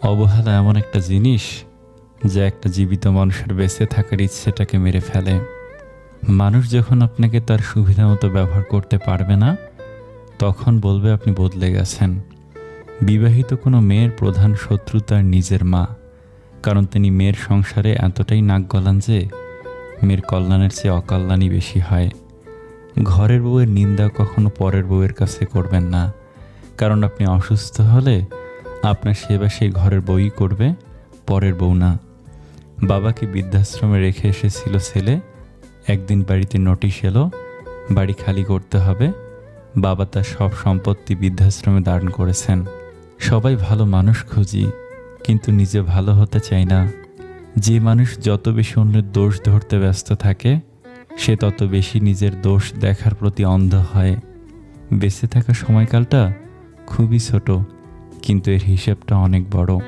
অবহেলা এমন একটা জিনিস যা একটা জীবিত মানুষের বেঁচে থাকার ইচ্ছেটাকে মেরে ফেলে। মানুষ যখন আপনাকে তার সুবিধা মতো ব্যবহার করতে পারবে না, তখন বলবে আপনি বদলে গেছেন। বিবাহিত কোনো মেয়ের প্রধান শত্রু তার নিজের মা, কারণ তিনি মেয়ের সংসারে এতটাই নাক গলান যে মেয়ের কল্যাণের চেয়ে অকল্যাণই বেশি হয়। ঘরের বউয়ের নিন্দা কখনো পরের বউয়ের কাছে করবেন না, কারণ আপনি অসুস্থ হলে আপনার সেবা সেই ঘরের বউই করবে, পরের বউ না। বাবাকে বৃদ্ধাশ্রমে রেখে এসেছিল ছেলে, একদিন বাড়িতে নোটিশ এলো বাড়ি খালি করতে হবে। বাবা তার সব সম্পত্তি বৃদ্ধাশ্রমে দান করেছেন। সবাই ভালো মানুষ খুঁজি, কিন্তু নিজে ভালো হতে চায় না। যে মানুষ যত বেশি অন্যের দোষ ধরতে ব্যস্ত থাকে, সে তত বেশি নিজের দোষ দেখার প্রতি অন্ধ হয়। বেঁচে থাকার সময়কালটা খুবই ছোট, কিন্তু এর হিসেবটা অনেক বড়।